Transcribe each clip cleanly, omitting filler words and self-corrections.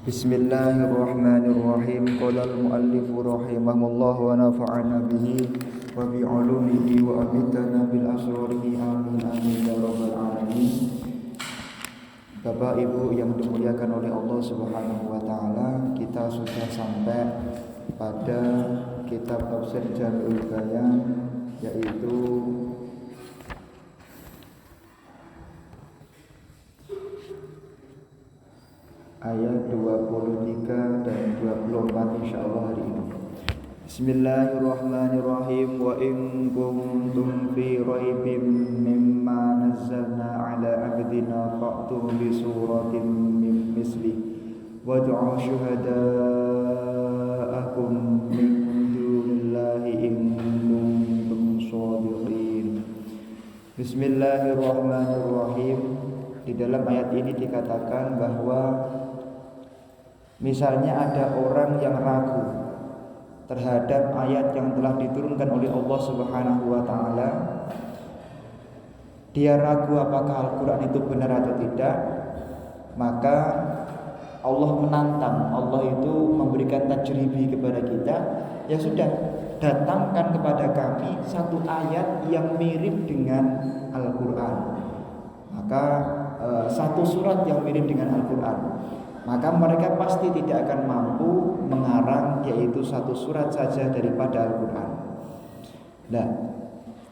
Bismillahirrahmanirrahim. Qala al-muallif rahimahullah wa nafa'ana bihi wa bi 'ulumihi wa amitana bil asrarihi amin amin ya rabbal alamin. Bapak Ibu yang dimuliakan oleh Allah Subhanahu wa taala, kita sudah sampai pada kitab tafsir Jami'ul Bayan, yaitu ayat 23 dan 24 insyaallah hari ini. Bismillahirrahmanirrahim. Wa in kuntum fi raibin mimma nazzalna ala abdina fa'tu bi suratin min mislihi wad'u syuhada'akum min dunillahi in kuntum shadiqin. Bismillahirrahmanirrahim. Di dalam ayat ini dikatakan bahwa misalnya ada orang yang ragu terhadap ayat yang telah diturunkan oleh Allah Subhanahu wa taala. Dia ragu apakah Al-Qur'an itu benar atau tidak. Maka Allah menantang, Allah itu memberikan tajribi kepada kita. Ya sudah, datangkan kepada kami satu ayat yang mirip dengan Al-Qur'an. Maka satu surat yang mirip dengan Al-Qur'an. Maka mereka pasti tidak akan mampu mengarang yaitu satu surat saja daripada Al-Qur'an. Nah,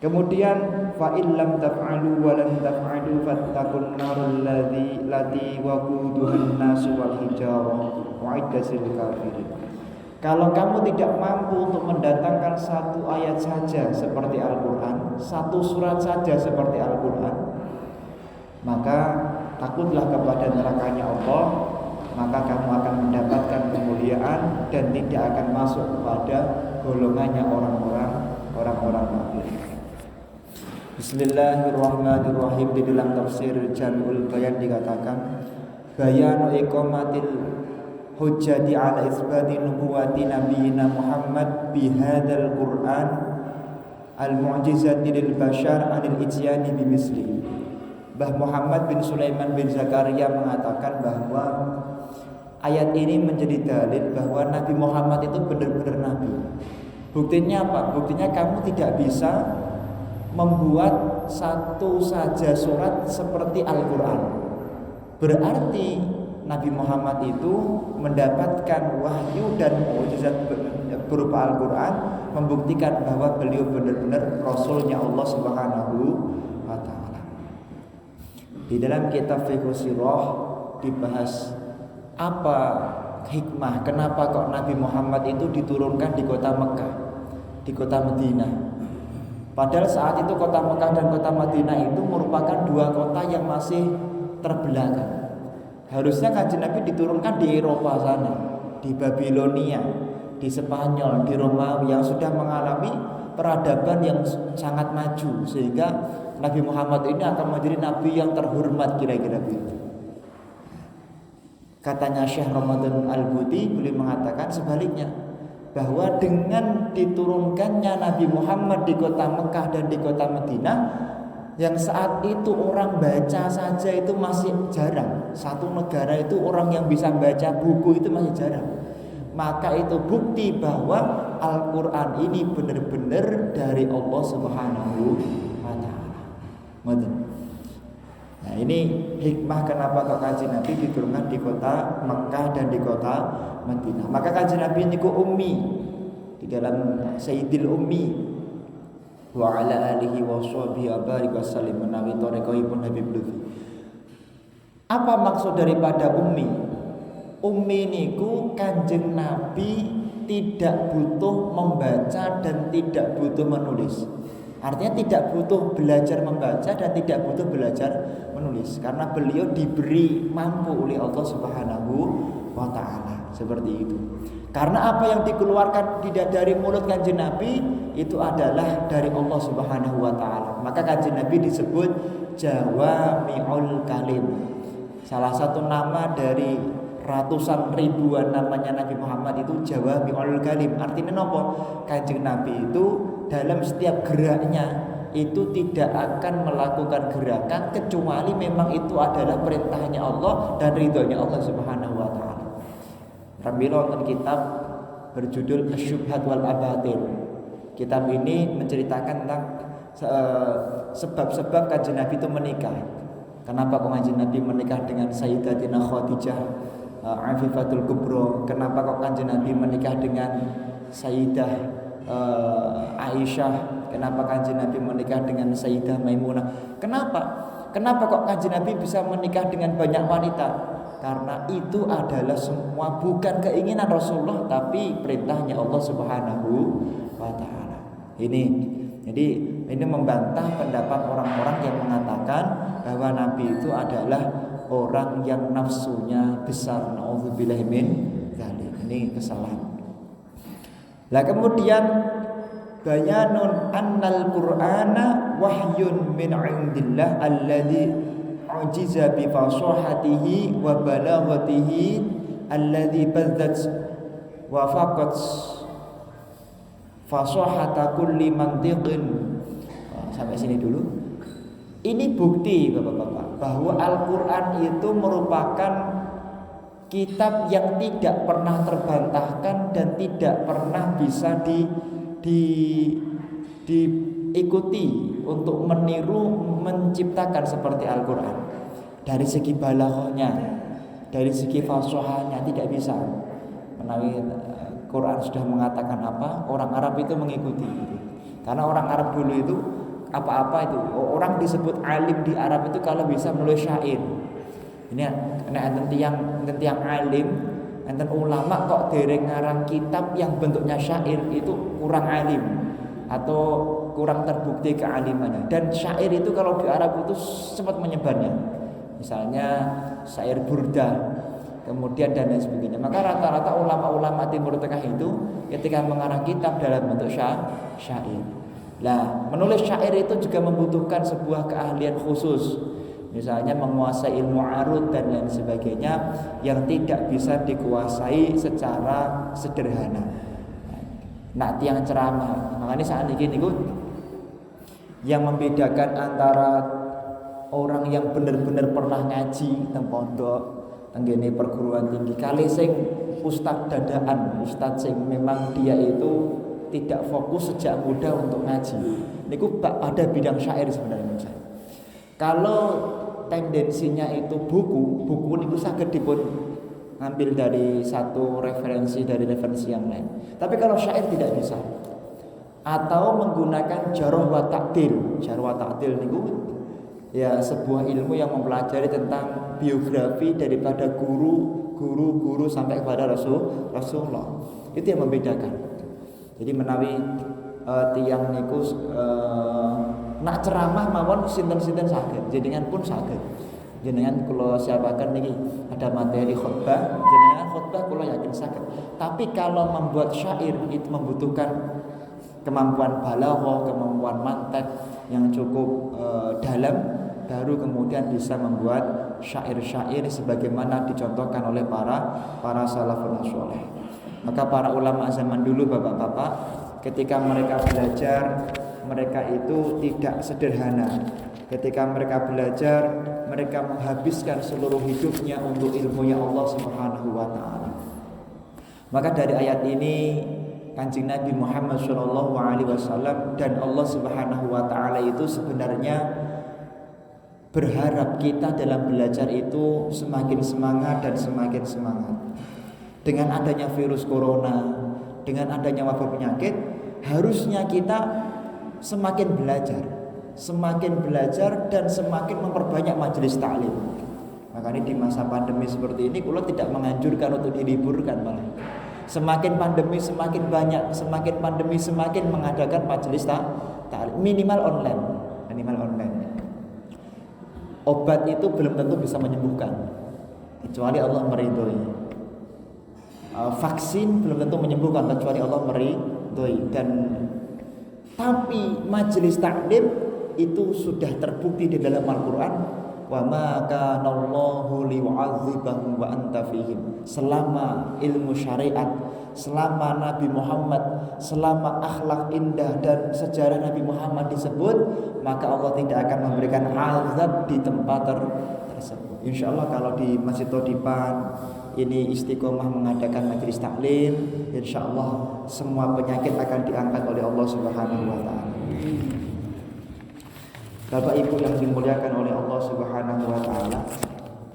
kemudian fa in lam taf'alu wa lan taf'alu fattaqun narul lati waquduhan nasu wal hijarah wa'iddatil kafirin. Kalau kamu tidak mampu untuk mendatangkan satu ayat saja seperti Al-Qur'an, satu surat saja seperti Al-Qur'an, maka takutlah kepada nerakanya Allah, maka kamu akan mendapatkan kemuliaan dan tidak akan masuk kepada golongannya orang-orang kafir. Bismillahirrahmanirrahim. Di dalam tafsir Jami'ul Bayan dikatakan bayanu iqamatil hujjati ala isbati nubuwati nabiyina Muhammad bihadzal Qur'an al-mu'jizati lil bashar anil ityani bimislihi. Mbah Muhammad bin Sulaiman bin Zakaria mengatakan bahwa ayat ini menjadi dalil bahwa Nabi Muhammad itu benar-benar Nabi. Buktinya apa? Buktinya kamu tidak bisa membuat satu saja surat seperti Al-Quran. Berarti Nabi Muhammad itu mendapatkan wahyu dan mukjizat berupa Al-Quran, membuktikan bahwa beliau benar-benar Rasulnya Allah Subhanahu wa ta'ala. Di dalam kitab Fiqh Sirah dibahas apa hikmah kenapa kok Nabi Muhammad itu diturunkan di kota Mekah, di kota Madinah. Padahal saat itu kota Mekah dan kota Madinah itu merupakan dua kota yang masih terbelakang. Harusnya Kanjeng Nabi diturunkan di Eropa sana, di Babilonia, di Spanyol, di Romawi yang sudah mengalami peradaban yang sangat maju, sehingga Nabi Muhammad ini akan menjadi nabi yang terhormat kira-kira begitu. Katanya Syekh Ramadan Al-Buti, beliau mengatakan sebaliknya, bahwa dengan diturunkannya Nabi Muhammad di kota Mekah dan di kota Madinah, yang saat itu orang baca saja itu masih jarang. Satu negara itu orang yang bisa baca buku itu masih jarang. Maka itu bukti bahwa Al-Quran ini benar-benar dari Allah Subhanahu wa ta'ala. Nah, ini hikmah kenapa kok Kanjeng Nabi diturunkan di kota Mekah dan di kota Madinah. Maka Kanjeng Nabi niku ummi di dalam Sayyidil Ummi wa ala alihi wa sahbihi barik wasallim menawi tarekahipun Habib Lutfi. Apa maksud daripada ummi? Ummi niku Kanjeng Nabi tidak butuh membaca dan tidak butuh menulis. Artinya tidak butuh belajar membaca dan tidak butuh belajar menulis, karena beliau diberi mampu oleh Allah Subhanahu wa ta'ala. Seperti itu. Karena apa yang dikeluarkan dari mulut Kanjeng Nabi itu adalah dari Allah Subhanahu wa ta'ala. Maka Kanjeng Nabi disebut Jawami'ul Kalim. Salah satu nama dari ratusan ribuan namanya Nabi Muhammad itu Jawami'ul Kalim. Artinya apa? Kanjeng Nabi itu dalam setiap geraknya itu tidak akan melakukan gerakan kecuali memang itu adalah perintahnya Allah dan ridhonya Allah Subhanahu wa ta'ala. Pramila wonten kitab berjudul Asyubhat wal Abatil. Kitab ini menceritakan tentang sebab-sebab Kanjeng Nabi itu menikah. Kenapa kok Kanjeng Nabi menikah dengan Sayyidatina Khadijah Afifatul Kubra? Kenapa kok Kanjeng Nabi menikah dengan Sayyidah Aisyah? Kenapa Kanjeng Nabi menikah dengan Sayyidah Maimunah? Kenapa kok Kanjeng Nabi bisa menikah dengan banyak wanita? Karena itu adalah semua bukan keinginan Rasulullah, tapi perintahnya Allah Subhanahu wa taala. Jadi ini membantah pendapat orang-orang yang mengatakan bahwa Nabi itu adalah orang yang nafsunya besar. Nauzubillahi min dzalik. Ini kesalahan. Lah kemudian bayanun annal qur'ana wahyun min 'indillah alladzi ujiza bi fasahatihi wa balaghatihi alladzi bazzat wa faqat fasahata kulli mantiqin. Sampai sini dulu. Ini bukti Bapak-bapak bahwa Al-Qur'an itu merupakan kitab yang tidak pernah terbantahkan dan tidak pernah bisa diikuti untuk meniru menciptakan seperti Al-Qur'an. Dari segi balaghahnya, dari segi fasahahnya tidak bisa. Menawi Quran sudah mengatakan apa, orang Arab itu mengikuti gitu. Karena orang Arab dulu itu apa-apa itu orang disebut alim di Arab itu kalau bisa menulis syair. Ini enten tiang alim, enten ulama kok dereng ngarang kitab yang bentuknya syair, itu kurang alim atau kurang terbukti kealimannya. Dan syair itu kalau di Arab itu sempat menyebarnya. Misalnya syair burda, kemudian dan lain sebagainya. Maka rata-rata ulama-ulama Timur Tengah itu ketika mengarang kitab dalam bentuk syair. Nah, menulis syair itu juga membutuhkan sebuah keahlian khusus. Misalnya menguasai ilmu arud dan lain sebagainya yang tidak bisa dikuasai secara sederhana. Nah, tiang ceramah. Makanya saat ini yang membedakan antara orang yang benar-benar pernah ngaji teng pondok, tenggene perguruan tinggi, kali sing ustadz dadaan, ustadz sing memang dia itu tidak fokus sejak muda untuk ngaji. Niku pada bidang syair sebenarnya menurut saya. Kalau tendensinya itu buku niku saged dipun ngambil dari satu referensi dari referensi yang lain. Tapi kalau syair tidak bisa. Atau menggunakan jarh wa ta'dil. Jarh wa ta'dil niku ya sebuah ilmu yang mempelajari tentang biografi daripada guru sampai kepada Rasulullah. Itu yang membedakan. Jadi menawi tiang niku nak ceramah mawon sinten-sinten saged, jenengan pun saged. Jenengan kula siapaken niki ada materi khutbah, jenengan khutbah kula yakin saged. Tapi kalau membuat syair itu membutuhkan kemampuan balaghah, kemampuan mantek yang cukup dalam, baru kemudian bisa membuat syair-syair sebagaimana dicontohkan oleh para salafun saleh. Maka para ulama zaman dulu bapak-bapak ketika mereka belajar, mereka itu tidak sederhana. Ketika mereka belajar, mereka menghabiskan seluruh hidupnya untuk ilmunya Allah Subhanahu wa taala. Maka dari ayat ini Kanjeng Nabi Muhammad SAW dan Allah Subhanahu wa taala itu sebenarnya berharap kita dalam belajar itu semakin semangat dan semakin semangat. Dengan adanya virus corona, dengan adanya wabah penyakit, harusnya kita semakin belajar dan semakin memperbanyak majelis taklim. Makanya di masa pandemi seperti ini kula tidak menganjurkan untuk diliburkan malah. Semakin pandemi semakin banyak, semakin pandemi semakin mengadakan majelis taklim minimal online. Obat itu belum tentu bisa menyembuhkan kecuali Allah meridhoi. Vaksin belum tentu menyembuhkan kecuali Allah meridhoi. Tapi majelis taklim itu sudah terbukti di dalam Al-Qur'an, wa ma kana Allahu liyu'adzibahum wa anta fihim. Selama ilmu syariat, selama Nabi Muhammad, selama akhlak indah dan sejarah Nabi Muhammad disebut, maka Allah tidak akan memberikan azab di tempat tersebut. Insya Allah kalau di Masjid Todipan ini istiqomah mengadakan majelis taklim, insya Allah semua penyakit akan diangkat oleh Allah Subhanahu wa Ta'ala. Bapak Ibu yang dimuliakan oleh Allah Subhanahu wa Ta'ala,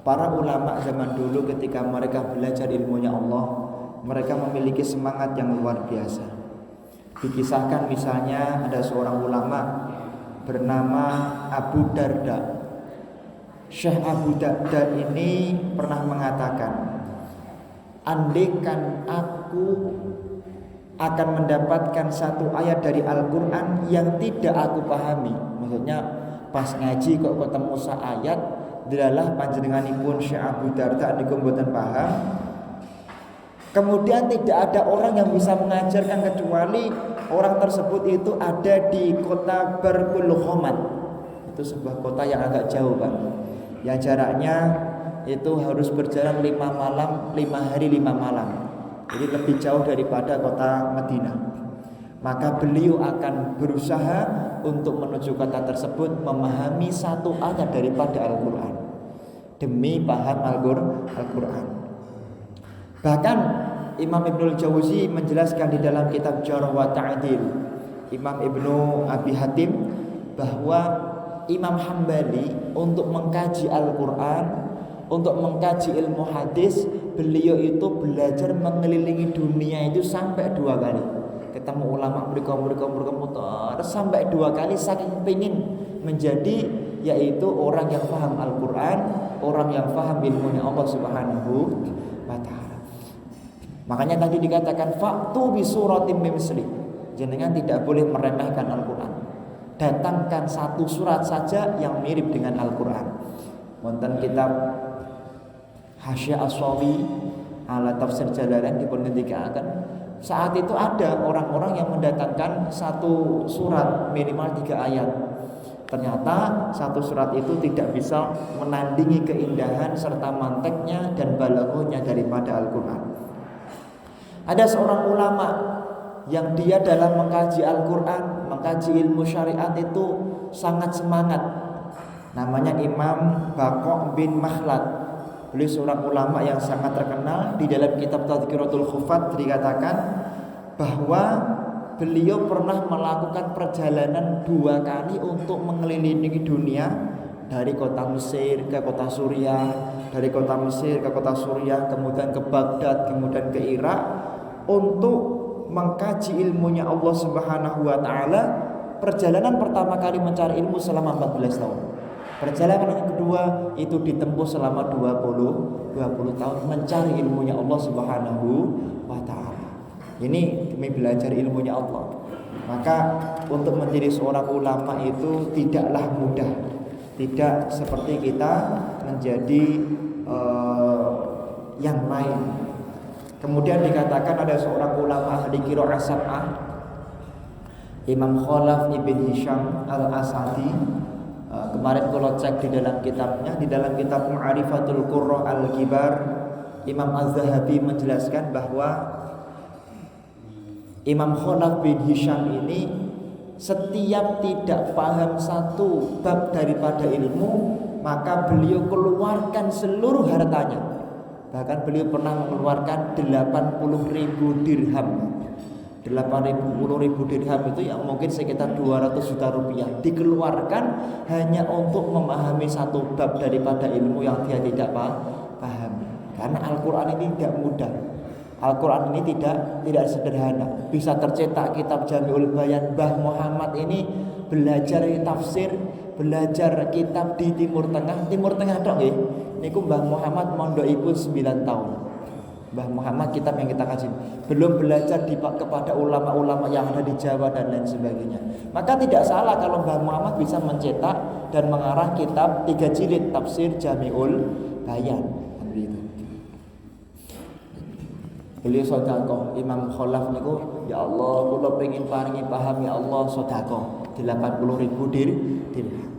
para ulama zaman dulu ketika mereka belajar ilmunya Allah, mereka memiliki semangat yang luar biasa. Dikisahkan misalnya ada seorang ulama bernama Abu Darda. Syekh Abu Darda ini pernah mengatakan, andaikan aku akan mendapatkan satu ayat dari Al-Quran yang tidak aku pahami, maksudnya pas ngaji kok ketemu ayat dilalah panjenenganipun Syekh Abu Darda niku mboten paham, kemudian tidak ada orang yang bisa mengajarkan kecuali orang tersebut itu ada di kota Barkulhomat. Itu sebuah kota yang agak jauh Pak, yang jaraknya itu harus berjalan 5 hari 5 malam. Jadi lebih jauh daripada kota Madinah. Maka beliau akan berusaha untuk menuju kota tersebut memahami satu ayat daripada Al-Quran, demi paham Al-Quran. Bahkan Imam Ibnul Jauzi menjelaskan di dalam kitab Jarh wa Ta'dil, Imam Ibnu Abi Hatim, bahwa Imam Hambali untuk mengkaji Al-Quran, untuk mengkaji ilmu hadis, beliau itu belajar mengelilingi dunia itu sampai 2 kali. Ketemu ulama berkomunikasi sampai 2 kali, saking pengen menjadi yaitu orang yang paham Al-Quran, orang yang paham ilmunya Allah Subhanahu wa Ta'ala. Makanya tadi dikatakan fa'tu bi suratim mimsli, jenengan tidak boleh meremehkan Al-Quran. Datangkan satu surat saja yang mirip dengan Al-Quran. Wonten kitab Hasya As-Sawi ala Tafsir Jalalain dipungendikaken, saat itu ada orang-orang yang mendatangkan satu surat minimal 3 ayat. Ternyata satu surat itu tidak bisa menandingi keindahan serta manteknya dan balaghahnya daripada Al-Quran. Ada seorang ulama yang dia dalam mengkaji Al-Quran, mengkaji ilmu syariat itu sangat semangat. Namanya Imam Baqo' bin Makhlad. Beliau seorang ulama yang sangat terkenal. Di dalam kitab Tadhkiratul Hufaz dikatakan bahwa beliau pernah melakukan perjalanan 2 kali untuk mengelilingi dunia, dari kota Mesir ke kota Suriah, dari kota Mesir ke kota Suriah, kemudian ke Baghdad, kemudian ke Irak, untuk mengkaji ilmunya Allah Subhanahu wa Ta'ala. Perjalanan pertama kali mencari ilmu selama 14 tahun. Perjalanan yang kedua itu ditempuh selama 20 tahun mencari ilmunya Allah Subhanahu wa Ta'ala. Ini demi belajar ilmunya Allah. Maka untuk menjadi seorang ulama itu tidaklah mudah. Tidak seperti kita menjadi yang lain. Kemudian dikatakan ada seorang ulama ahli qiraah sab'ah, Imam Khalaf ibn Hisham al-Asadi. Kemarin kalau cek di dalam kitabnya, di dalam kitab Ma'rifatul Qurra al-Kibar, Imam Az-Zahabi menjelaskan bahwa Imam Khalaf bin Hisham ini setiap tidak paham satu bab daripada ilmu, maka beliau keluarkan seluruh hartanya. Bahkan beliau pernah mengeluarkan 80.000 dirham. 80.000 dirham itu yang mungkin sekitar 200 juta rupiah dikeluarkan hanya untuk memahami satu bab daripada ilmu yang dia tidak paham. Karena Al-Quran ini tidak mudah. Al-Quran ini tidak sederhana. Bisa tercetak kitab Jami'ul Bayan. Mbah Muhammad ini belajar tafsir, belajar kitab di Timur Tengah dong ya. Niku Mbah Muhammad mondokipun 9 tahun. Mbah Muhammad kitab yang kita kaji belum belajar kepada ulama-ulama yang ada di Jawa dan lain sebagainya. Maka tidak salah kalau Mbah Muhammad bisa mencetak dan mengarah kitab 3 jilid tafsir Jami'ul Bayan. Beliau sedekah. Imam Khalaf niku, ya Allah kula pengin paringi paham ya Allah, sedekah 80.000 dirham.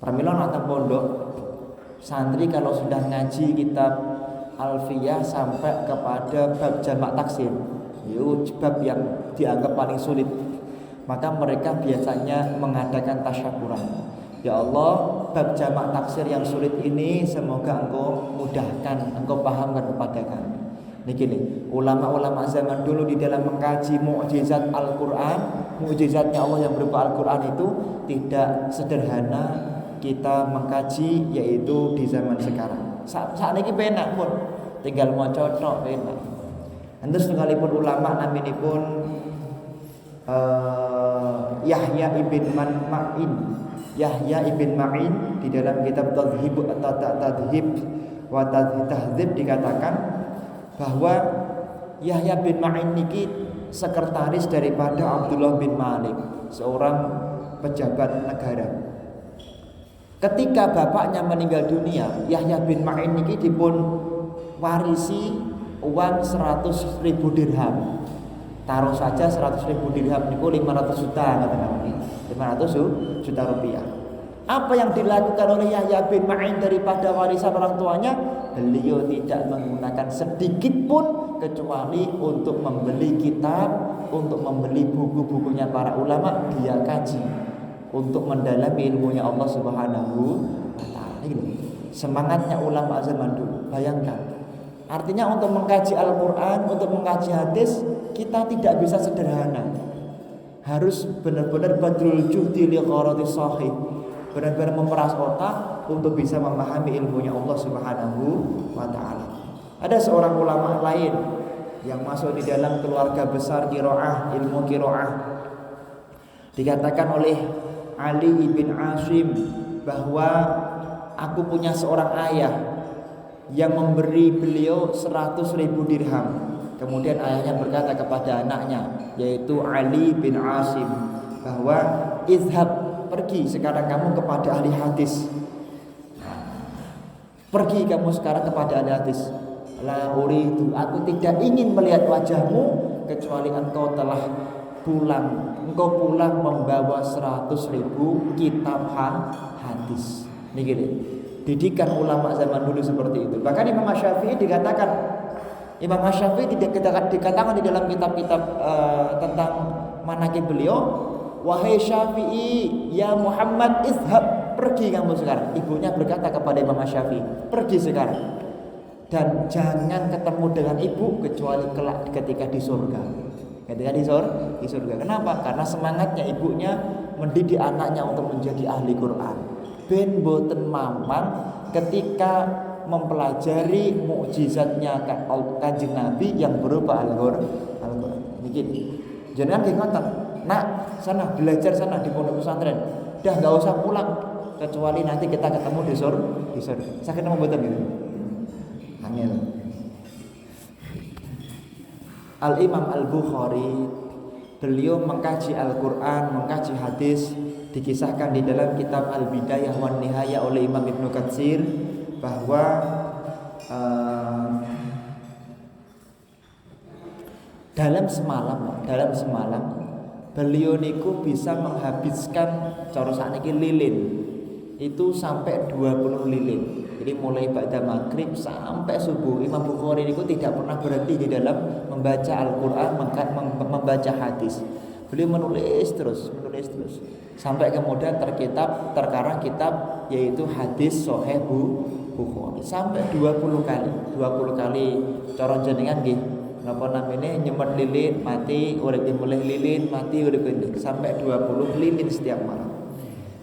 Pramila nang pondok santri kalau sudah ngaji kitab Alfiyah sampai kepada bab jamak taksir, itu bab yang dianggap paling sulit, maka mereka biasanya mengadakan tasyakuran. Ya Allah, bab jamak taksir yang sulit ini semoga engkau mudahkan, engkau pahamkan kepada kami. Niki nih, ulama-ulama zaman dulu di dalam mengkaji mukjizat Al-Qur'an, mukjizatnya Allah yang berupa Al-Qur'an itu tidak sederhana kita mengkaji yaitu di zaman sekarang. Saat ini penak pun, tinggal mau cocok penak. Terus sekalipun ulama naminipun Yahya ibn Ma'in. Yahya ibn Ma'in di dalam kitab Tadhib wa Tahdzib dikatakan bahwa Yahya bin Ma'in niki sekretaris daripada Abdullah bin Malik, seorang pejabat negara. Ketika bapaknya meninggal dunia, Yahya bin Ma'in niki dipun warisi uang 100.000 dirham. Taruh saja 100.000 dirham niku 500 juta katakan, 500 juta rupiah. Apa yang dilakukan oleh Yahya bin Ma'in daripada warisan orang tuanya? Beliau tidak menggunakan sedikit pun kecuali untuk membeli kitab, untuk membeli buku-bukunya para ulama, dia kaji untuk mendalami ilmunya Allah Subhanahu wa taala. Semangatnya ulama zaman dulu. Bayangkan. Artinya untuk mengkaji Al-Qur'an, untuk mengkaji hadis, kita tidak bisa sederhana. Harus benar-benar badrul juhdi li gharadi sahih. Benar-benar memeras otak untuk bisa memahami ilmunya Allah Subhanahu wa taala. Ada seorang ulama lain yang masuk di dalam keluarga besar qiraah, ilmu qiraah. Dikatakan oleh Ali bin Asim bahwa aku punya seorang ayah yang memberi beliau 100.000 dirham. Kemudian ayahnya berkata kepada anaknya yaitu Ali bin Asim bahwa izhab, pergi sekarang kamu kepada ahli hadis. Pergi kamu sekarang kepada ahli hadis. La uridu, aku tidak ingin melihat wajahmu kecuali engkau telah pulang. Engkau pulang membawa 100.000 kitab hadis. Ini gini. Didikan ulama zaman dulu seperti itu. Bahkan Imam Syafi'i dikatakan, Imam Syafi'i dikatakan di dalam kitab-kitab tentang manaqib beliau, wahai Syafi'i, ya Muhammad izhab, pergi kamu sekarang. Ibunya berkata kepada Imam Syafi'i, pergi sekarang. Dan jangan ketemu dengan ibu kecuali kelak ketika di surga. Ketika di surga. Kenapa? Karena semangatnya ibunya mendidik anaknya untuk menjadi ahli Quran. Ben boten mampan ketika mempelajari mukjizatnya Kanjeng Nabi yang berupa Al-Qur'an. Niki. Jangan ngoten. Nak, sana belajar sana di pondok pesantren. Dah enggak usah pulang kecuali nanti kita ketemu di surga. Saya ketemu mboten gitu. Angel. Al-Imam Al-Bukhari beliau mengkaji Al-Qur'an, mengkaji hadis, dikisahkan di dalam kitab Al-Bidayah wan Nihayah oleh Imam Ibnu Katsir bahwa dalam semalam beliau niku bisa menghabiskan cara sakniki lilin itu sampai 20 lilin. Jadi mulai ba'da maghrib sampai subuh Imam Bukhari niku tidak pernah berhenti di dalam membaca Al-Qur'an, membaca hadis. Beliau menulis terus sampai kemudian terkarang kitab yaitu hadis Sahih Bukhari sampai 20 kali cara jenengan nggih napa namanya nyemet lilin mati urip mulih lilin mati urip sampai 20 lilin setiap malam.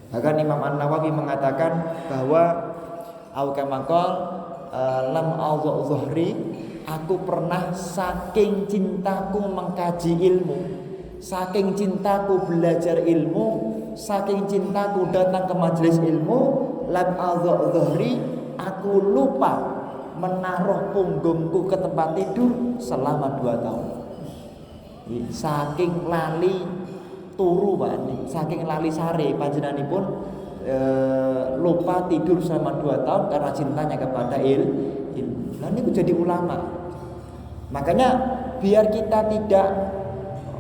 Bahkan Imam An-Nawawi mengatakan bahwa au kama lam audhu zuhri, aku pernah saking cintaku mengkaji ilmu, saking cintaku belajar ilmu, saking cintaku datang ke majelis ilmu, lam audhu zuhri, aku lupa menaruh punggungku ke tempat tidur selama 2 tahun. Saking lali turu Pak, saking lali sare panjenenganipun lupa tidur selama 2 tahun karena cintanya kepada ilmu. Nah ini jadi ulama. Makanya biar kita tidak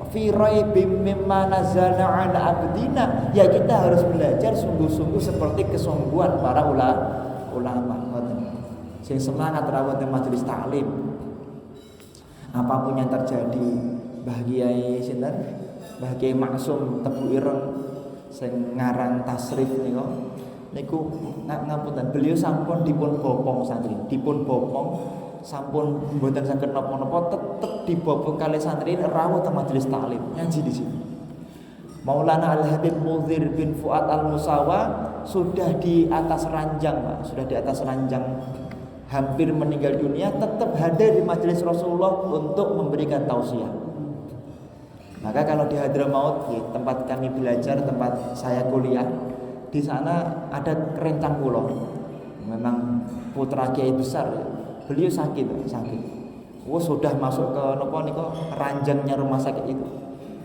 fi raibim mimma nazalna ala abdina, ya kita harus belajar sungguh-sungguh seperti kesungguhan para ulama. Sing semangat rawat di majelis taklim. Apapun yang terjadi, Mbah Kiai sinten? Mbah Kiai Maksum Tebu Ireng sing ngarang tasrif niku niku ngapunten, beliau sampun dipun bopong santri, dipun bopong sampun mboten saged napa-napa, tetep dibopong kali santri rawuh teng majelis taklim ngaji di sini. Maulana Al-Habib Mudhir bin Fuad Al-Musawa sudah di atas ranjang, Pak. Sudah di atas ranjang hampir meninggal dunia, tetap hadir di majelis Rasulullah untuk memberikan tausiah. Maka kalau di Hadramaut, tempat kami belajar, tempat saya kuliah, di sana ada rencang kula. Memang putra kiai besar, beliau sakit. Sudah masuk ke ranjangnya rumah sakit itu.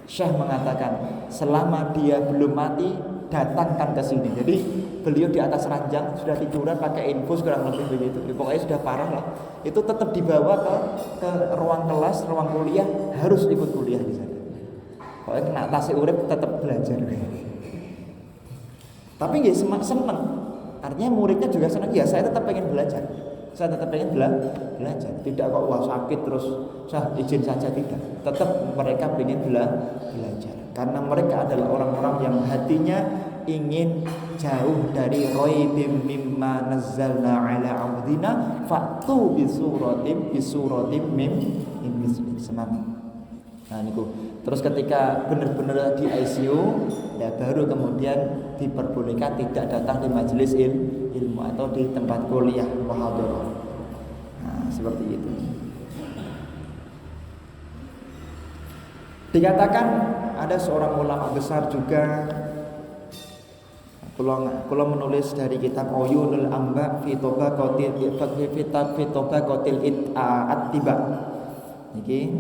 Syekh mengatakan, selama dia belum mati, datangkan ke sini. Jadi beliau di atas ranjang sudah tiduran pakai infus kurang lebih begitu. Pokoknya sudah parah lah. Itu tetap dibawa ke ruang kelas, ruang kuliah, harus ikut kuliah di sana. Pokoknya kena tasik urip tetap belajar. Tapi nggih seneng. Artinya muridnya juga senang. Ya saya tetap pengen belajar. Saya tetap pengen belajar. Tidak kok wah sakit terus saya izin saja, tidak. Tetap mereka pengen belajar. Karena mereka adalah orang-orang yang hatinya ingin jauh dari raibim mimma nazzalna ala abdina fa'tu bisuratim min misli. Semangat. Nah niku. Terus ketika benar-benar di ICU, ya baru kemudian diperbolehkan tidak datang di majelis ilmu atau di tempat kuliah muhadharah. Nah, seperti itu. Dikatakan ada seorang ulama besar juga. Kalau menulis dari kitab Uyunul Amba fi Tabaqatil Attiba. Niki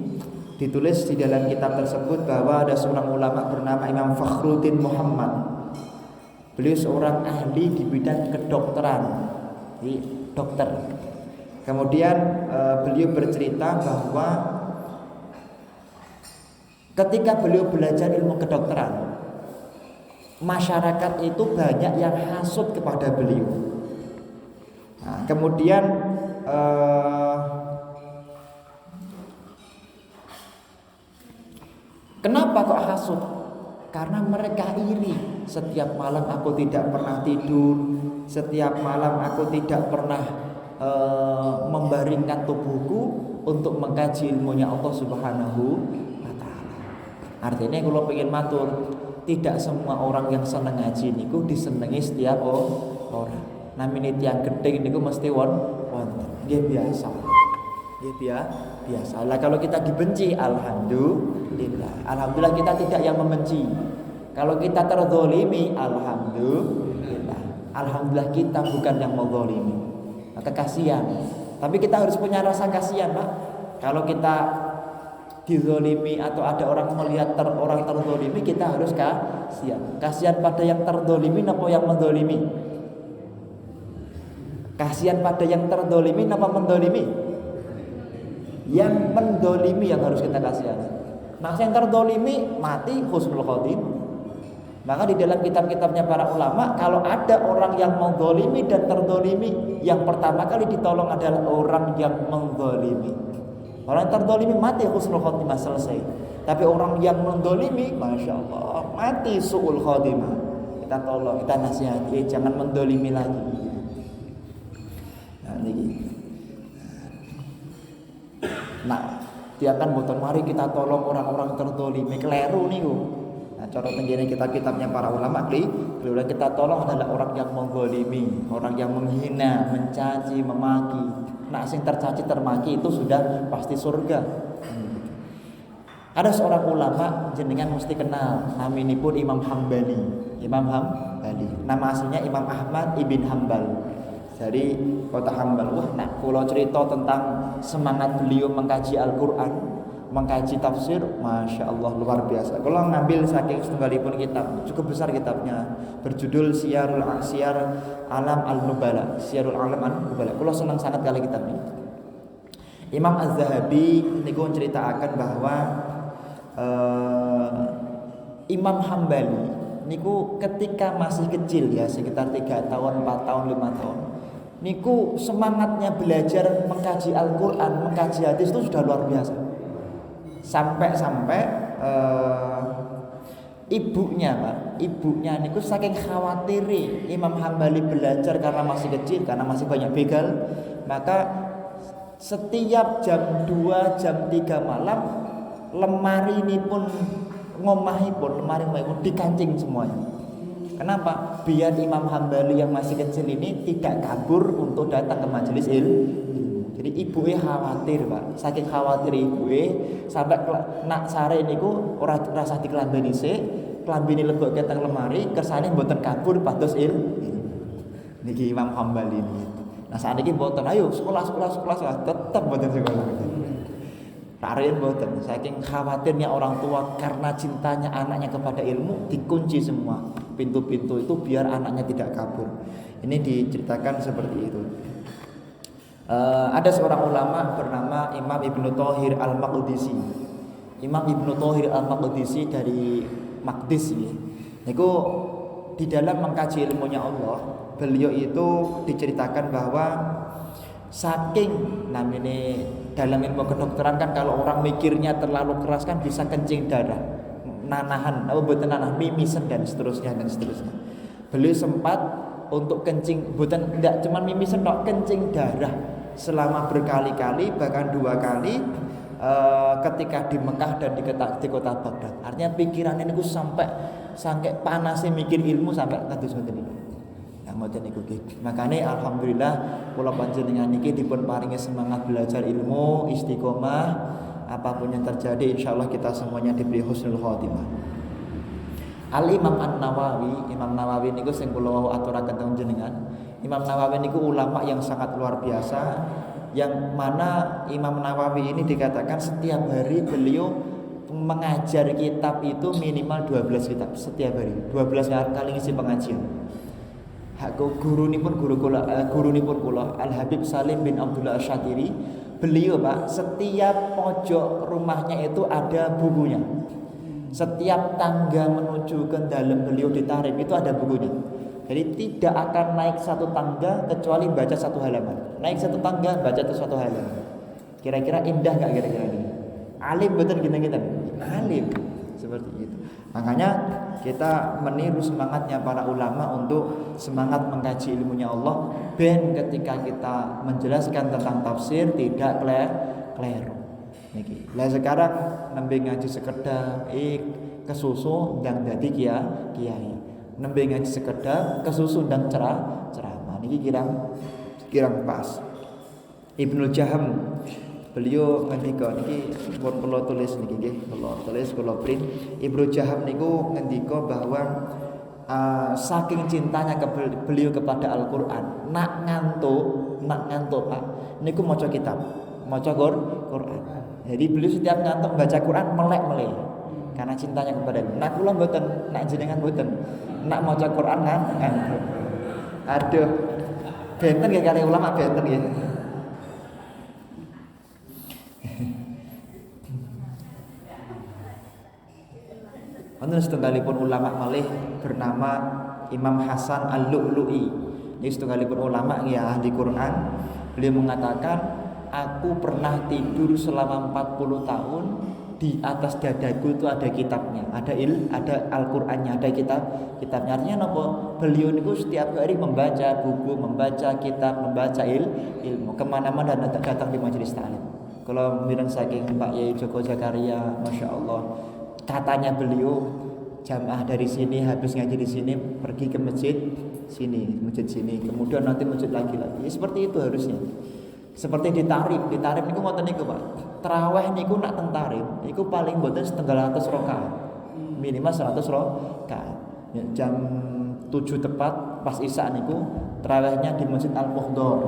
ditulis di dalam kitab tersebut bahwa ada seorang ulama bernama Imam Fakhruddin Muhammad. Beliau seorang ahli di bidang kedokteran, dokter. Kemudian beliau bercerita bahwa ketika beliau belajar ilmu kedokteran, masyarakat itu banyak yang hasut kepada beliau. Nah, kemudian kenapa kok hasut? Karena mereka iri. Setiap malam aku tidak pernah tidur, setiap malam aku tidak pernah membaringkan tubuhku untuk mengkaji ilmunya Allah Subhanahu wa taala. Artinya kalau pengen matur, tidak semua orang yang seneng ngaji niku disenengi setiap orang. Namine tiyang gedhe niku mesti wonten. Nggih biasa. Biasa. Lah kalau kita dibenci, alhamdulillah kita tidak yang membenci. Kalau kita terzalimi, alhamdulillah kita bukan yang menzalimi. Maka kasihan. Tapi kita harus punya rasa kasihan, Pak. Kalau kita dizalimi atau ada orang melihat orang terzalimi, kita harus kasihan. Kasihan pada yang terzalimi apa yang menzalimi? Kasihan pada yang terzalimi apa menzalimi? Yang mendolimi yang harus kita kasihani. Nah yang terdolimi mati husnul khotimah. Maka di dalam kitab-kitabnya para ulama, kalau ada orang yang mendolimi dan terdolimi, yang pertama kali ditolong adalah orang yang mendolimi. Orang yang terdolimi mati husnul khotimah, selesai. Tapi orang yang mendolimi, masya Allah, mati su'ul khotimah. Kita tolong, kita nasihati, jangan mendolimi lagi. Nah, dia kan boten mari kita tolong orang-orang terdolimi, keliru niku. Nah, cara tenggene kitab-kitabnya para ulama keliru. Kita tolong adalah orang yang menggolimi, orang yang menghina, mencaci, memaki. Nah, sing tercaci termaki itu sudah pasti surga. Ada seorang ulama jenengan mesti kenal, naminipun Imam Hambali. Nama aslinya Imam Ahmad ibn Hambal. Dari kota Hambal. Nah, kalau cerita tentang semangat beliau mengkaji Al-Quran, mengkaji tafsir, masya Allah luar biasa. Kalau ngambil saking setunggalipun kitab, cukup besar kitabnya, berjudul Syiarul Alam Al-Nubala. Kalau senang sangat kali kitabnya. Imam Az-Zahabi niku ceritakan bahwa Imam Hambali niku ketika masih kecil ya, sekitar 3 tahun, 4 tahun, 5 tahun. Niku semangatnya belajar mengkaji Al-Quran, mengkaji hadis itu sudah luar biasa. Sampai Ibunya Pak, ibunya niku saking khawatire Imam Hambali belajar karena masih kecil, karena masih banyak begal, maka setiap jam 2, jam 3 malam lemari ini pun lemari pun dikancing semuanya. Kenapa? Biar Imam Hambali yang masih kecil ini tidak kabur untuk datang ke majelis ilmu. Jadi ibunya khawatir Pak, saking khawatir ibunya sampai nak sare niku ora rasa diklambeni sik, klambine lebokke teng lemari, kersane mboten kabur pados niki Imam Hambali ini. Nah saat ini mboten, ayo sekolah tetap mboten sekolah. Karen mboten, saking khawatirnya orang tua karena cintanya anaknya kepada ilmu dikunci semua pintu-pintu itu biar anaknya tidak kabur. Ini diceritakan seperti itu. Ada seorang ulama bernama Imam Ibnu Thahir Al-Maqdisi. Imam Ibnu Thahir Al-Maqdisi dari Maqdis ya. Niku di dalam mengkaji ilmunya Allah, beliau itu diceritakan bahwa saking namanya dalam ilmu kedokteran kan kalau orang mikirnya terlalu keras kan bisa kencing darah, nanahan, mimisen dan seterusnya. Beliau sempat untuk kencing, tidak cuma mimisen, kencing darah selama berkali-kali, bahkan 2 kali ketika di Mekah dan di kota Baghdad. Artinya pikiran ini sampai panasnya mikir ilmu sampai kados ngoten niku. Nah ngoten niku nggih. Makane alhamdulillah kula panjenengan niki dipun paringi semangat belajar ilmu, istiqomah, apapun yang terjadi insyaallah kita semuanya diberi husnul khotimah. Al-Imam An-Nawawi, Imam Nawawi niku sing kula aturaken teng jenengan. Imam Nawawi niku ulama yang sangat luar biasa, yang mana Imam Nawawi ini dikatakan setiap hari beliau mengajar kitab itu minimal 12 kitab setiap hari. 12 kali ngisi pengajian. Guru nipun kula Al Habib Salim bin Abdullah Asyatiri, beliau Pak setiap pojok rumahnya itu ada bukunya. Setiap tangga menuju ke dalam beliau ditarik itu ada bukunya. Jadi tidak akan naik satu tangga kecuali baca satu halaman. Naik satu tangga baca satu halaman. Kira-kira indah gak kira-kira ini? Alim betul kita. Alim seperti itu. Makanya kita meniru semangatnya para ulama untuk semangat mengkaji ilmunya Allah. Ben ketika kita menjelaskan tentang tafsir tidak keliru. Niki. Lah sekarang nembe ngaji sekedar kesusu ndang dadi kiai. Nembe ngaji sekedar kesusu ndang ceramah. Niki kirang pas. Ibnu Jaham beliau ngendika niki pun kula tulis niki nggih, kula print. Ibnu Jaham niku ngendika bahwa saking cintanya beliau kepada Al-Qur'an, nak ngantuk Pak, niku maca kitab, maca Qur'an. Jadi beliau setiap ngantuk baca Quran melek karena cintanya kepada Allah. Nak kula mboten, nak jenengan mboten. Nak maca Quran ngantuk. Aduh. Benten nggih kali ulama benten nggih. Wonten setunggalipun ulama malih bernama Imam Hasan Al-Lu'lu'i. Ini setunggalipun ulama ya ahli Quran. Beliau mengatakan, aku pernah tidur selama 40 tahun, di atas dadaku itu ada kitabnya, ada Al-Qur'annya, ada kitabnya. Artinya napa? Beliau niku setiap hari membaca buku, membaca kitab, membaca ilmu. Kemana-mana datang di majelis taklim. Kalau mireng saking Pak Yai Joko Jakaria, masya Allah, katanya beliau jamaah dari sini habis ngaji di sini pergi ke masjid sini, kemudian nanti masjid lagi. Ya, seperti itu harusnya. Seperti ditarif niku ngoten niku Pak. Tarawih niku nak teng tarif niku paling mboten 100 rakaat. Minimal 100 rakaat. Ya, jam 7 tepat pas Isya niku tarawihnya di Masjid Al-Muhdhar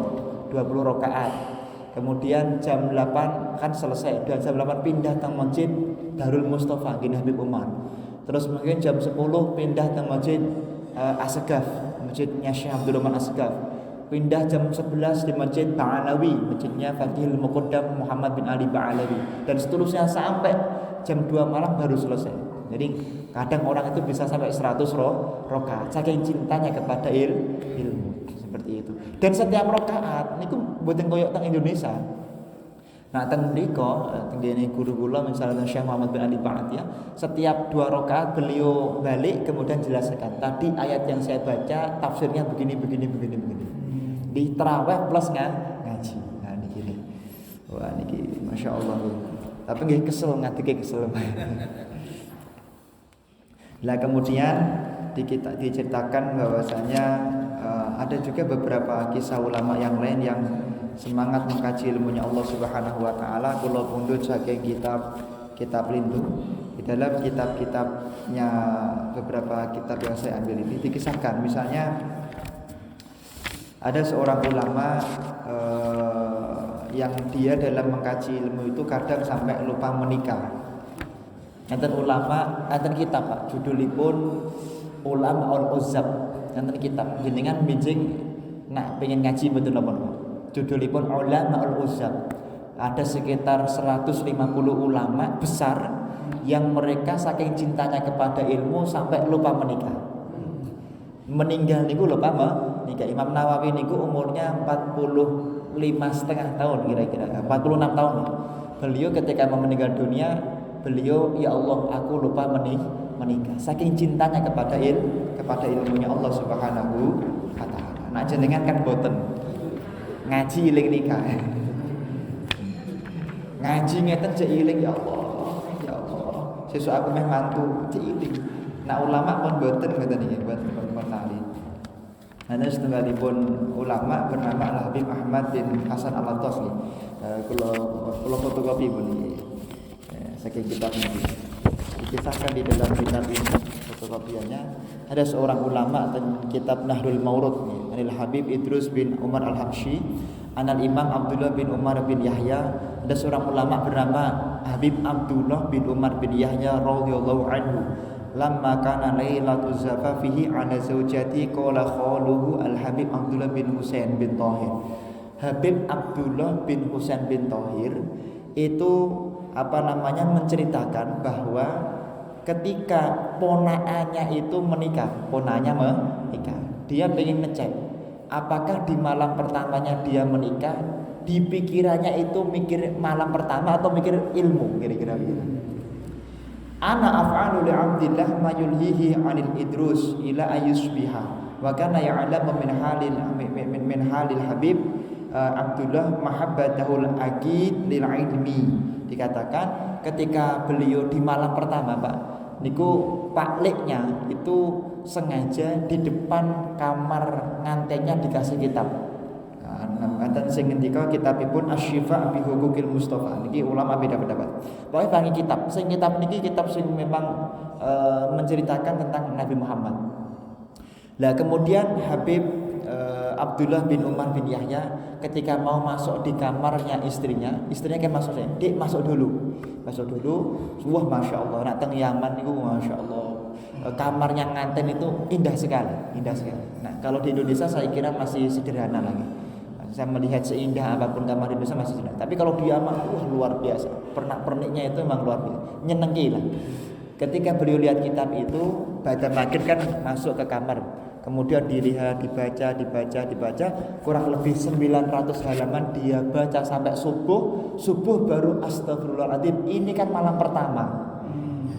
20 rakaat. Kemudian jam 8 kan selesai, dan jam 8 pindah ke Masjid Darul Mustafa Gini Habib Umar. Terus mungkin jam 10 pindah ke Masjid Asgaf, Masjidnya Syekh Abdul Rahman Asgaf. Pindah jam 11 di Masjid Ba'alawi, masjidnya Faqihul Muqaddam Muhammad bin Ali Ba'alawi, dan seterusnya sampai jam 2 malam baru selesai. Jadi kadang orang itu bisa sampai 100 rakaat saking cintanya kepada ilmu seperti itu. Dan setiap rakaat niku mboten koyo teng Indonesia. Nah, teng mriko tenggene guru kula misalnya Syekh Muhammad bin Ali Ba'atiyah, setiap 2 rakaat beliau balik kemudian jelaskan. Tadi ayat yang saya baca tafsirnya begini. Di tarawih plus ngaji. Nah niki. Wah niki Masya Allah. Tapi nggih kesel ngadeke kesel. Lah kemudian diceritakan bahwasanya ada juga beberapa kisah ulama yang lain yang semangat mengkaji ilmunya Allah Subhanahu wa taala. Kula pundhut saking kitab lindung. Di dalam kitab-kitabnya, beberapa kitab yang saya ambil ini dikisahkan, misalnya ada seorang ulama yang dia dalam mengkaji ilmu itu kadang sampai lupa menikah. Enten ulama, enten kitab Pak, judulipun Ulama al-Uzzab. Enten kitab jenengan bijing nak pengen ngaji betul napa? Judulipun Ulama al-Uzzab. Ada sekitar 150 ulama besar yang mereka saking cintanya kepada ilmu sampai lupa menikah. Meninggal niku lupa menikah. Imam Nawawi niku umurnya 45,5 tahun kira-kira, 46 tahun. Beliau ketika mau meninggal dunia, beliau ya Allah aku lupa menikah. Saking cintanya kepada ilmunya Allah Subhanahu wa taala. Nah jenengan kan boten ngaji iling nikah. Ngaji ngeten cek iling ya Allah. Sesuk aku meh mantu cek iling. Nah ulama pun boten ngeten iki boten menali. Ada setunggalipun ulama bernama Habib Ahmad bin Hasan Al-Attas. Kula fotokopi pun iki. Saking kitab ini dikisahkan di dalam kitab ini fotokopiannya ada seorang ulama dan kitab Nahdul Maurud Anil Habib Idrus bin Umar Al-Habsyi Anal Imam Abdullah bin Umar bin Yahya. Ada seorang ulama bernama Habib Abdullah bin Umar bin Yahya radhiyallahu anhu. Lamma kana lailatul zafafihi ala zaujati qala khaluhu Al-Habib Abdullah bin Husain bin Thahir. Habib Abdullah bin Husain bin Thahir itu menceritakan bahwa ketika ponaannya itu menikah, dia pengen ngecek apakah di malam pertamanya dia menikah, di pikirannya itu mikir malam pertama atau mikir ilmu, kira-kira begitu. Ana af'alu li 'abdillah ma yulhihi 'anil idrus ila ayusbiha wa kana ya'lamu min halil habib Abdullah mahabbatahul aqid lil ilmi. Dikatakan ketika beliau di malam pertama Pak niku pakliknya itu sengaja di depan kamar ngantenya dikasih kitab. Enten sing ngendika kitabipun Asy-Syifa bi Huquqil Mustofa. Niki ulama beda pendapat. Pokoke bangi kitab. Sing kitab niki kitab sing memang menceritakan tentang Nabi Muhammad. Lah kemudian Habib Abdullah bin Umar bin Yahya ketika mau masuk di kamarnya istrinya kayak masuk saya, "Dik, masuk dulu." Wah, Masya Allah, nak teng Yaman itu Masya Allah, kamarnya nganten itu indah sekali. Nah, kalau di Indonesia saya kira masih sederhana lagi. Saya melihat seindah apapun kamar di Indonesia masih sederhana. Tapi kalau di Yaman, luar biasa. Pernak-perniknya itu memang luar biasa. Nyenengki lah. Ketika beliau lihat kitab itu, baca maghrib kan masuk ke kamar. Kemudian dilihat, dibaca, kurang lebih 900 halaman dia baca sampai subuh baru astagfirullahaladzim. Ini kan malam pertama.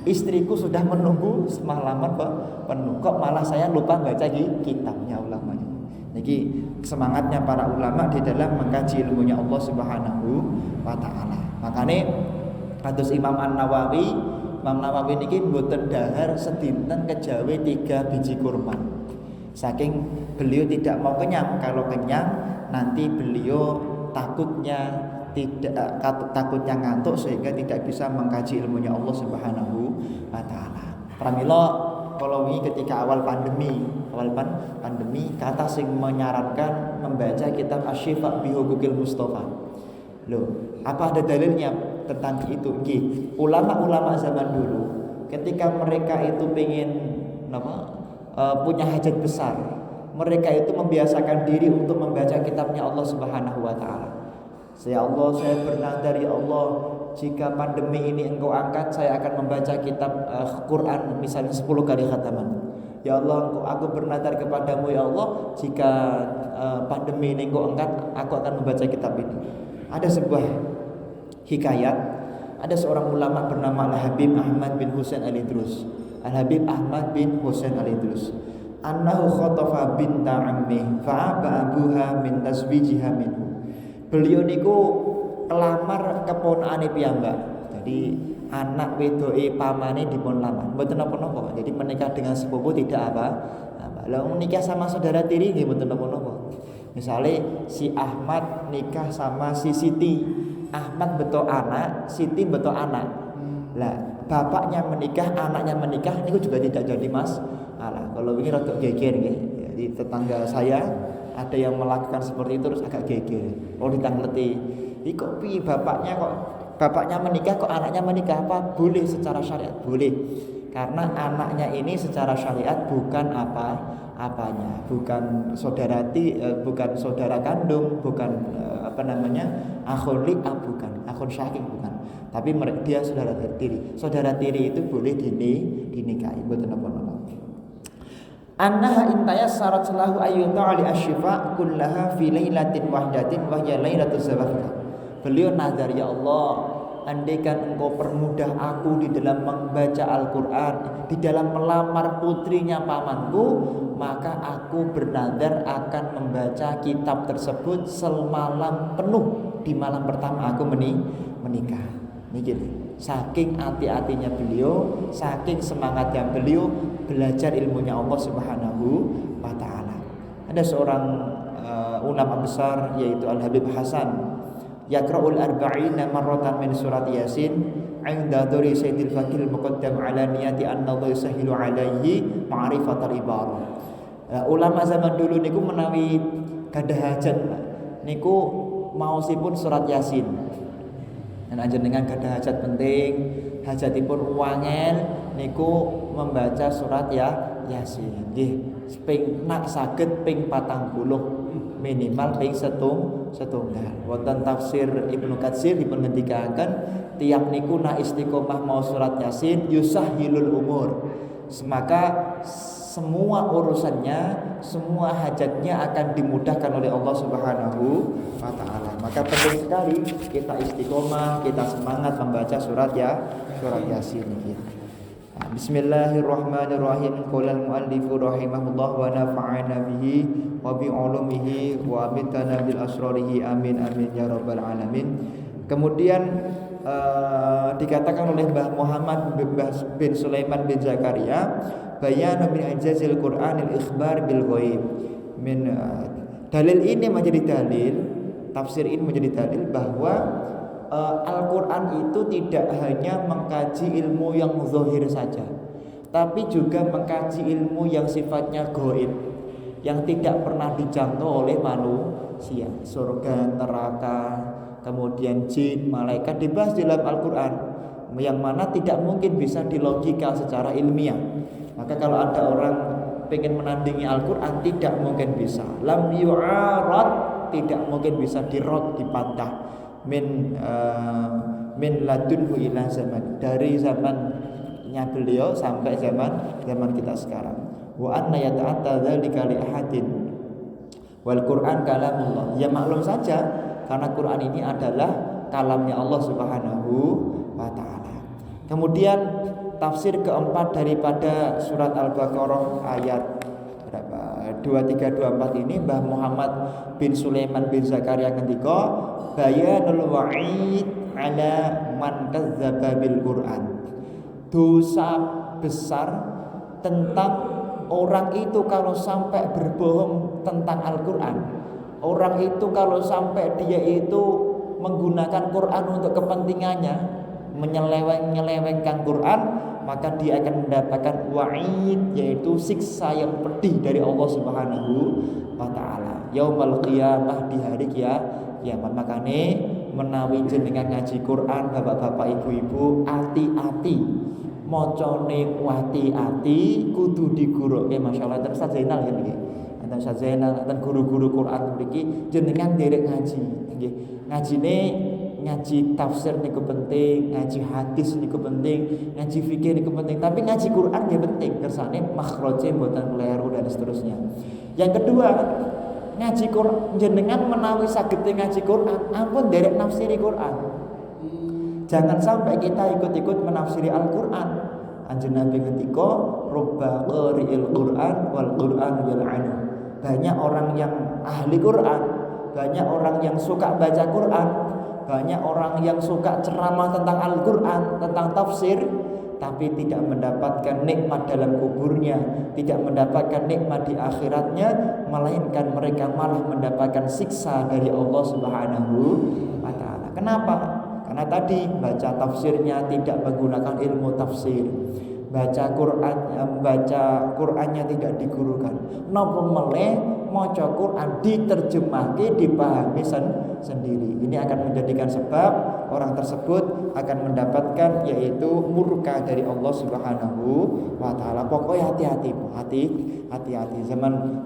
Istriku sudah menunggu semalaman penuh. Kok malah saya lupa baca kitabnya ulamanya. Jadi semangatnya para ulama di dalam mengkaji ilmunya Allah Subhanahu wa taala. Makanya kados Imam Nawawi niki mboten dahar sedinten kejawe 3 biji kurma. Saking beliau tidak mau kenyang. Kalau kenyang nanti beliau takutnya ngantuk sehingga tidak bisa mengkaji ilmunya Allah Subhanahu wa taala. Pramila kalau ini ketika awal pandemi kata sing menyarankan membaca kitab Asy-Syifa bi Huquqil Mustofa. Loh, apa ada dalilnya tentang itu? Nggih, ulama-ulama zaman dulu ketika mereka itu pengen punya hajat besar, mereka itu membiasakan diri untuk membaca kitabnya Allah Subhanahu wa taala. Ya Allah, saya bernadar ya Allah, jika pandemi ini Engkau angkat, saya akan membaca kitab Quran misalnya 10 kali khataman. Ya Allah, aku bernadar kepadamu ya Allah, jika pandemi ini Engkau angkat, aku akan membaca kitab ini. Ada sebuah hikayat, ada seorang ulama bernama Al-Habib Ahmad bin Husain Al-Idrus. Al-Habib Ahmad bin Husain Al-Idrus. Annahu khatafa binta ammi fa'aba abuha min taswijiha minhu. Beliau niku kelamar keponakane piyambak. Jadi anak wedoke pamane dipun lamar. Mboten napa-napa. Jadi menikah dengan sepupu tidak apa. Lah menikah sama saudara tiri nggih mboten napa-napa. Misalnya si Ahmad nikah sama si Siti. Ahmad beto anak, Siti beto anak. Lah bapaknya menikah, anaknya menikah, ini juga tidak jadi mas. Alah, kalau ini rada geger nggih. Jadi tetangga saya ada yang melakukan seperti itu terus agak geger. Oh ditangleti. Iki kok piye bapaknya menikah kok anaknya menikah apa? Boleh secara syariat, boleh. Karena anaknya ini secara syariat bukan apanya, bukan bukan saudara kandung, bukan akhun li'ab, bukan akhun syakik, bukan. Tapi dia saudara tiri. Saudara tiri itu boleh dinikahi, mboten napa-napa. Annaha intayassarat lahu ayyuta ali asyifa kullaha fi lailatin wahdatin wa hiya lailatul zawaf. Beliau nazar, ya Allah, andaikan engkau permudah aku di dalam membaca Al-Quran, di dalam melamar putrinya pamanku, maka aku bernazar akan membaca kitab tersebut semalam penuh. Di malam pertama aku menikah. Begini, saking hati-hatinya beliau, saking semangatnya beliau belajar ilmunya Allah Subhanahu wa Ta'ala. Ada seorang ulama besar yaitu Al-Habib Hasan, yaqra'ul arba'ina marratan min surat Yasin 'inda duri Sayyidil Fakil muqaddam 'ala niyati anna Allah yusahilu 'alaihi ma'rifatal ibarah. Ulama zaman dulu niku menawi gadah hajat niku maosipun surat Yasin. Dan dengan gadah hajat penting, hajatipun wangel niku membaca surat Yasin. Nggih, ping nak saged ping 40 minimal ping setunggal. Wonten tafsir Ibnu Katsir dipun ngendikaken tiyang niku nak istiqomah mau surat Yasin yusahilul umur. Maka semua urusannya, semua hajatnya akan dimudahkan oleh Allah Subhanahu wa Ta'ala. Maka penting sekali kita istiqomah, kita semangat membaca surat Yasin ini. Bismillahirrahmanirrahim. Qala al-muallifu rahimahullah wa nafa'ana bihi wa bi ulumihi wa bitana bil asrarihi amin amin ya rabbal alamin. Kemudian dikatakan oleh Mbah Muhammad bin Sulaiman bin Zakaria, bayan min ijazil Qur'anil ikhbar bil ghaib. Dalil ini menjadi dalil, tafsir ini menjadi dalil bahwa Al-Quran itu tidak hanya mengkaji ilmu yang zahir saja, tapi juga mengkaji ilmu yang sifatnya gaib, yang tidak pernah dijangkau oleh manusia. Surga, neraka, kemudian jin, malaikat dibahas di dalam Al-Quran, yang mana tidak mungkin bisa dilogika secara ilmiah. Maka kalau ada orang pengen menandingi Al-Quran, tidak mungkin bisa. Lam yu'arad, tidak mungkin bisa dirot, dipantah. Min ladunhu ila zaman, dari zamannya beliau sampai zaman kita sekarang. Wa anna yata'atta dzalika li ahadin wal Qur'an kalamullah. Ya maklum saja, karena Quran ini adalah kalamnya Allah Subhanahu wa Ta'ala. Kemudian tafsir keempat daripada surat Al-Baqarah ayat 2324 ini, Mbah Muhammad bin Sulaiman bin Zakaria ngendika bayanul wa'id ala man kadzdzaba bil Qur'an. Dosa besar tentang orang itu kalau sampai berbohong tentang Al-Quran. Orang itu kalau sampai dia itu menggunakan Quran untuk kepentingannya, menyelewengkan Quran, maka dia akan mendapatkan wa'id, yaitu siksa yang pedih dari Allah Subhanahu wa Ta'ala yaumul qiyamah, di hari kiamat. Makane menawi jenengan ngaji Quran, bapak-bapak, ibu-ibu, ati-ati macane, ati-ati kudu diguruke. masyaallah ten Ustaz Zainal ya nggih. Enten Ustaz Zainal, enten guru-guru Quran mriki jenengan nderek ngaji nggih. Ngajine ngaji tafsir niku penting, ngaji hadis niku penting, ngaji fikih niku penting, tapi ngaji Quran ya penting, kersane makhraje mboten kleru dan seterusnya. Yang kedua, ngaji Quran jenengan menawi saged ngaji Quran, ampun nderek nafsiri Quran. Jangan sampai kita ikut-ikut menafsiri Al-Qur'an. Anjing Nabi ngendika, "Rubba qari'il Qur'an wal Qur'anu yal'anu." Banyak orang yang ahli Qur'an, banyak orang yang suka baca Qur'an, banyak orang yang suka ceramah tentang Al-Qur'an, tentang tafsir, tapi tidak mendapatkan nikmat dalam kuburnya, tidak mendapatkan nikmat di akhiratnya, melainkan mereka malah mendapatkan siksa dari Allah Subhanahu wa taala. Kenapa? Karena tadi baca tafsirnya tidak menggunakan ilmu tafsir. Baca Qur'annya tidak digurukan. Napa meleh maca Qur'an diterjemahke, dipahami sendiri. Ini akan menjadikan sebab orang tersebut akan mendapatkan yaitu murka dari Allah Subhanahu wa taala. Pokoknya hati-hati.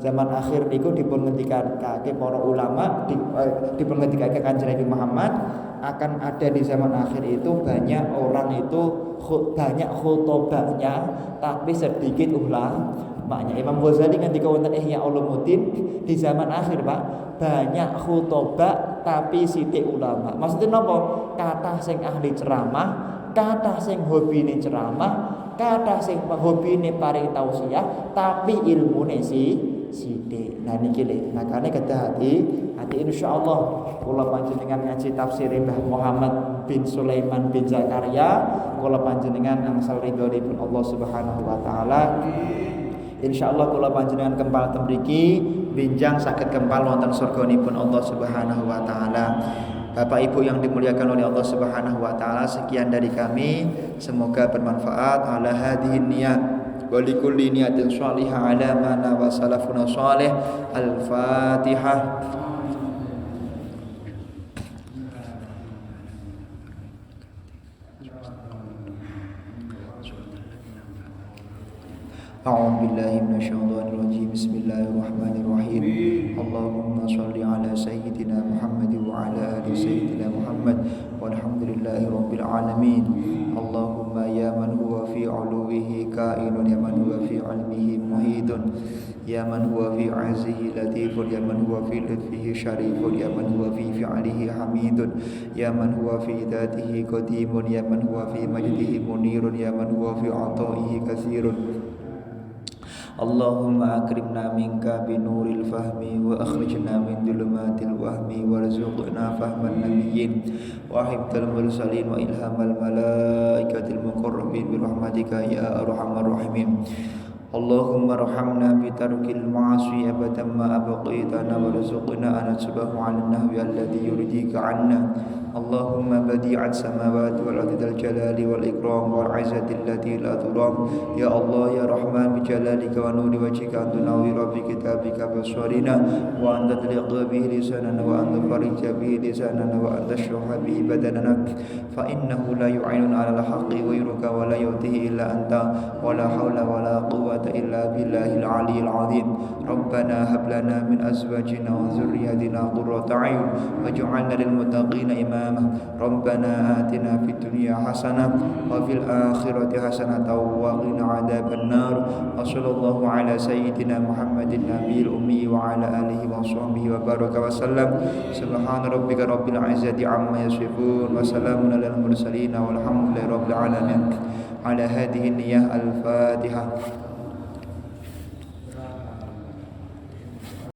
Zaman akhir niku dipun ngendikake para ulama, dipun ngendikake Kanjeng Nabi Muhammad, akan ada di zaman akhir itu banyak orang itu banyak khutbahnya tapi sedikit ulamanya. Imam Ghazali ngendika wonten Ihya Ulumuddin, di zaman akhir Pak banyak khutbah tapi sithik ulama. Maksudnya napa? Kathah sing ahli ceramah, kathah sing hobine ceramah, kathah sing hobine paring tausiah tapi ilmune sithik. Nah niki lho, makane kedah hati insyaallah kula panjenengan ngaji tafsir Mbah Muhammad bin Sulaiman bin Zakaria, kula panjenengan angsal ridhonipun Allah Subhanahu wa taala. Insyaallah kula panjenengan kempal temriki benjang saged kempal wonten surganipun Allah Subhanahu wa taala. Bapak Ibu yang dimuliakan oleh Allah Subhanahu wa taala, sekian dari kami, semoga bermanfaat. Ala hadhihi niyat wa likulli niyatin shalihah ala mana wa salafuna shalih. Al-Fatihah. أعوذ بالله من الشيطان الرجيم. بسم الله الرحمن الرحيم. اللهم صل على سيدنا محمد وعلى آل سيدنا محمد والحمد لله رب العالمين. اللهم يا من هو في علوه كائن، يا من هو في علمه محيط، يا من هو في عزه لطيف، يا من هو في لطفه شريف، يا من هو في فعله حميد، يا من هو في ذاته قديم، يا من هو في مجده منير، يا من هو في عطائه كثير. اللهم أكرمنا منك بنور الفهم وأخرجنا من ظلمات الوهم وارزقنا فهم النبيين وحفظ المرسلين وإلهام الملائكة المقربين برحمتك يا أرحم الراحمين. اللهم ارحمنا بترك المعاصي أبدا ما أبقيتنا وارزقنا أن نتبه على النهو الذي يرضيك عنا. اللهم بديع السماوات والأرض ذا الجلال والإكرام والعزة التي لا ترام. يا الله يا رحمن بجلالك ونور وجهك أن تنور بكتابك بصرنا وأن تطلق به لساننا وأن تفرج به لساننا وأن تشرح به بدننا، فإنه لا يعين على الحق غيرك ولا يؤتيه إلا أنت ولا حول ولا قوة إلا بالله العلي العظيم. ربنا هب لنا من أزواجنا وذرياتنا قرة أعين واجعلنا للمتقين إماما. ربنا آتنا في الدنيا حسنة وفي الآخرة حسنة وقنا عذاب النار. وصلى الله على سيدنا محمد النبي الأمي وعلى آله وصحبه وبارك وسلم. سبحان ربك رب العزة عما يصفون وسلام على المرسلين والحمد لله رب العالمين. على هذه النية. الفاتحة.